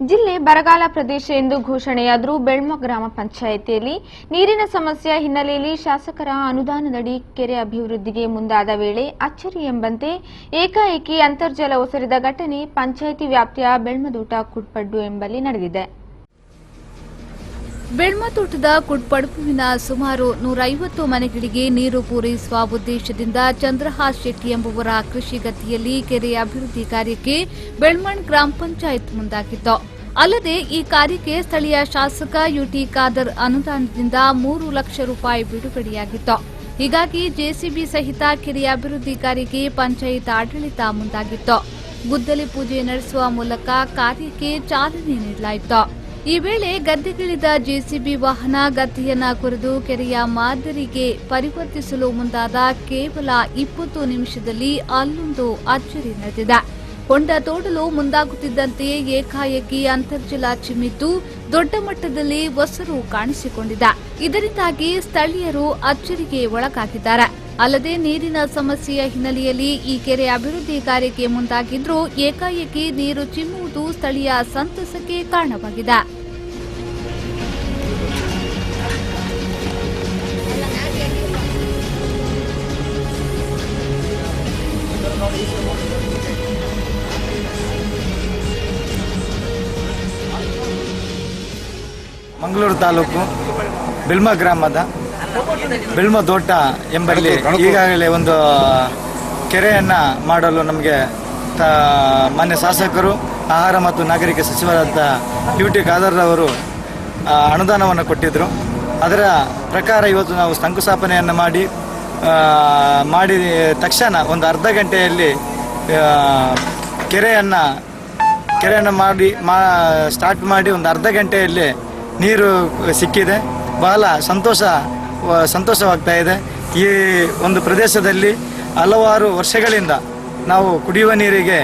ಜಿಲ್ಲೆ ಬರಗಾಲ ಪ್ರದೇಶ ಎಂದು ಘೋಷಣೆಯಾದರೂ ಬೆಳ್ಮ ಗ್ರಾಮ ಪಂಚಾಯಿತಿಯಲ್ಲಿ ನೀರಿನ ಸಮಸ್ಯೆ ಹಿನ್ನೆಲೆಯಲ್ಲಿ ಶಾಸಕರ ಅನುದಾನದಡಿ ಕೆರೆ ಅಭಿವೃದ್ಧಿಗೆ ಮುಂದಾದ ವೇಳೆ ಅಚ್ಚರಿ ಎಂಬಂತೆ ಏಕಾಏಕಿ ಅಂತರ್ಜಲ ಒಸರಿದ ಘಟನೆ ಪಂಚಾಯಿತಿ ವ್ಯಾಪ್ತಿಯ ಬೆಳ್ಮದೋಟ ಕುಡ್ಪಡ್ಡು ಎಂಬಲ್ಲಿ ನಡೆದಿದೆ. ಬೆಳ್ಮತೋಟದ ಕುಡ್ಪಡ್ಪುವಿನ ಸುಮಾರು 150 ಮನೆಗಳಿಗೆ ನೀರು ಪೂರೈಸುವ ಉದ್ದೇಶದಿಂದ ಚಂದ್ರಹಾಸ್ ಶೆಟ್ಟಿ ಎಂಬುವರ ಕೃಷಿ ಗದ್ದೆಯಲ್ಲಿ ಕೆರೆ ಅಭಿವೃದ್ಧಿ ಕಾರ್ಯಕ್ಕೆ ಬೆಳ್ಮಣ್ ಗ್ರಾಮ ಪಂಚಾಯತ್ ಮುಂದಾಗಿತ್ತು. ಅಲ್ಲದೆ ಈ ಕಾರ್ಯಕ್ಕೆ ಸ್ಥಳೀಯ ಶಾಸಕ ಯುಟಿ ಖಾದರ್ ಅನುದಾನದಿಂದ 3 ಲಕ್ಷ ರೂಪಾಯಿ ಬಿಡುಗಡೆಯಾಗಿತ್ತು. ಹೀಗಾಗಿ ಜೆಸಿಬಿ ಸಹಿತ ಕೆರೆ ಅಭಿವೃದ್ಧಿ ಕಾರ್ಯಕ್ಕೆ ಪಂಚಾಯತ್ ಆಡಳಿತ ಮುಂದಾಗಿತ್ತು. ಗುದ್ದಲಿ ಪೂಜೆ ನಡೆಸುವ ಮೂಲಕ ಕಾರ್ಯಕ್ಕೆ ಚಾಲನೆ ನೀಡಲಾಯಿತು. ಈ ವೇಳೆ ಗದ್ದೆಗಿಳಿದ ಜೆಸಿಬಿ ವಾಹನ ಗದ್ದೆಯನ್ನ ಕೊರೆದು ಕೆರೆಯ ಮಾದರಿಗೆ ಪರಿವರ್ತಿಸಲು ಮುಂದಾದ ಕೇವಲ 20 ನಿಮಿಷದಲ್ಲಿ ಅಲ್ಲೊಂದು ಅಚ್ಚರಿ ನಡೆದಿದೆ. ಹೊಂಡ ತೋಡಲು ಮುಂದಾಗುತ್ತಿದ್ದಂತೆಯೇ ಏಕಾಏಕಿ ಅಂತರ್ಜಲ ಚಿಮ್ಮಿದ್ದು ದೊಡ್ಡ ಮಟ್ಟದಲ್ಲಿ ಒಸರು ಕಾಣಿಸಿಕೊಂಡಿದೆ. ಇದರಿಂದಾಗಿ ಸ್ಥಳೀಯರು ಅಚ್ಚರಿಗೆ ಒಳಗಾಗಿದ್ದಾರೆ. ಅಲ್ಲದೆ ನೀರಿನ ಸಮಸ್ಯೆಯ ಹಿನ್ನೆಲೆಯಲ್ಲಿ ಈ ಕೆರೆ ಅಭಿವೃದ್ಧಿ ಕಾರ್ಯಕ್ಕೆ ಮುಂದಾಗಿದ್ರೂ ಏಕಾಏಕಿ ನೀರು ಚಿಮ್ಮುವುದು ಸ್ಥಳೀಯ ಸಂತಸಕ್ಕೆ ಕಾರಣವಾಗಿದೆ. ಮಂಗಳೂರು ತಾಲೂಕು ಬೆಳ್ಮ ಗ್ರಾಮದ ಬೆಳ್ಮದೋಟ ಎಂಬಲ್ಲಿ ಈಗಾಗಲೇ ಒಂದು ಕೆರೆಯನ್ನು ಮಾಡಲು ನಮಗೆ ಮಾನ್ಯ ಶಾಸಕರು ಆಹಾರ ಮತ್ತು ನಾಗರಿಕ ಸಚಿವರಾದ ಯುಟಿ ಖಾದರ್ ಅವರು ಅನುದಾನವನ್ನು ಕೊಟ್ಟಿದ್ದರು. ಅದರ ಪ್ರಕಾರ ಇವತ್ತು ನಾವು ಶಂಕುಸ್ಥಾಪನೆಯನ್ನು ಮಾಡಿ ತಕ್ಷಣ ಒಂದು ಅರ್ಧ ಗಂಟೆಯಲ್ಲಿ ಕೆರೆಯನ್ನು ಸ್ಟಾರ್ಟ್ ಮಾಡಿ ಒಂದು ಅರ್ಧ ಗಂಟೆಯಲ್ಲಿ ನೀರು ಸಿಕ್ಕಿದೆ. ಬಹಳ ಸಂತೋಷವಾಗ್ತಾ ಇದೆ. ಈ ಒಂದು ಪ್ರದೇಶದಲ್ಲಿ ಹಲವಾರು ವರ್ಷಗಳಿಂದ ನಾವು ಕುಡಿಯುವ ನೀರಿಗೆ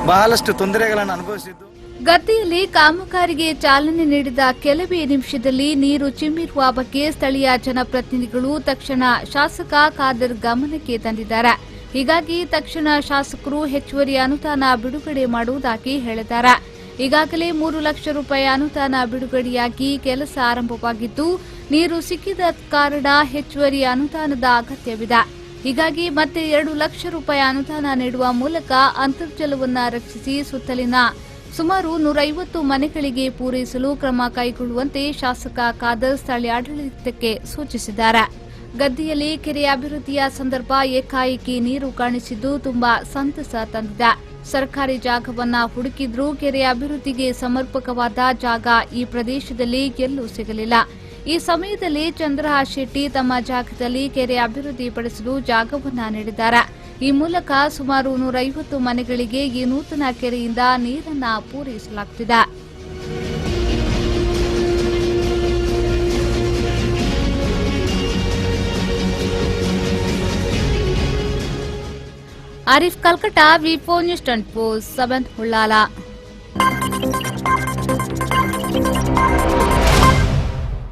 ಬಹಳಷ್ಟು ತೊಂದರೆಗಳನ್ನು ಅನುಭವಿಸಿದ್ದು. ಗದ್ದೆಯಲ್ಲಿ ಕಾಮಗಾರಿಗೆ ಚಾಲನೆ ನೀಡಿದ ಕೆಲವೇ ನಿಮಿಷದಲ್ಲಿ ನೀರು ಚಿಮ್ಮಿರುವ ಬಗ್ಗೆ ಸ್ಥಳೀಯ ಜನಪ್ರತಿನಿಧಿಗಳು ತಕ್ಷಣ ಶಾಸಕ ಖಾದರ್ ಗಮನಕ್ಕೆ ತಂದಿದ್ದಾರೆ. ಹೀಗಾಗಿ ತಕ್ಷಣ ಶಾಸಕರು ಹೆಚ್ಚುವರಿ ಅನುದಾನ ಬಿಡುಗಡೆ ಮಾಡುವುದಾಗಿ ಹೇಳಿದ್ದಾರೆ. ಈಗಾಗಲೇ 3 ಲಕ್ಷ ರೂಪಾಯಿ ಅನುದಾನ ಬಿಡುಗಡೆಯಾಗಿ ಕೆಲಸ ಆರಂಭವಾಗಿದ್ದು ನೀರು ಸಿಕ್ಕಿದ ಕಾರಣ ಹೆಚ್ಚುವರಿ ಅನುದಾನದ ಅಗತ್ಯವಿದೆ. ಹೀಗಾಗಿ ಮತ್ತೆ 2 ಲಕ್ಷ ರೂಪಾಯಿ ಅನುದಾನ ನೀಡುವ ಮೂಲಕ ಅಂತರ್ಜಲವನ್ನು ರಕ್ಷಿಸಿ ಸುತ್ತಲಿನ ಸುಮಾರು 150 ಮನೆಗಳಿಗೆ ಪೂರೈಸಲು ಕ್ರಮ ಕೈಗೊಳ್ಳುವಂತೆ ಶಾಸಕ ಖಾದರ್ ಸ್ಥಳೀಯ ಆಡಳಿತಕ್ಕೆ ಸೂಚಿಸಿದ್ದಾರೆ. ಗದ್ದೆಯಲ್ಲಿ ಕೆರೆ ಅಭಿವೃದ್ಧಿಯ ಸಂದರ್ಭ ಏಕಾಏಕಿ ನೀರು ಕಾಣಿಸಿದ್ದು ತುಂಬಾ ಸಂತಸ ತಂದಿದೆ. ಸರ್ಕಾರಿ ಜಾಗವನ್ನ ಹುಡುಕಿದ್ರೂ ಕೆರೆ ಅಭಿವೃದ್ಧಿಗೆ ಸಮರ್ಪಕವಾದ ಜಾಗ ಈ ಪ್ರದೇಶದಲ್ಲಿ ಎಲ್ಲೂ ಸಿಗಲಿಲ್ಲ. ಈ ಸಮಯದಲ್ಲಿ ಚಂದ್ರಹಾಸ್ ಶೆಟ್ಟಿ ತಮ್ಮ ಜಾಗದಲ್ಲಿ ಕೆರೆ ಅಭಿವೃದ್ಧಿಪಡಿಸಲು ಜಾಗವನ್ನ ನೀಡಿದ್ದಾರೆ. ಈ ಮೂಲಕ ಸುಮಾರು 150 ಮನೆಗಳಿಗೆ ಈ ನೂತನ ಕೆರೆಯಿಂದ ನೀರನ್ನ ಪೂರೈಸಲಾಗುತ್ತಿದೆ. ಆರಿಫ್ ಕಲ್ಕಟ, ವಿ4 ನ್ಯೂಸ್ 24/7 ಉಳ್ಳಾಲ.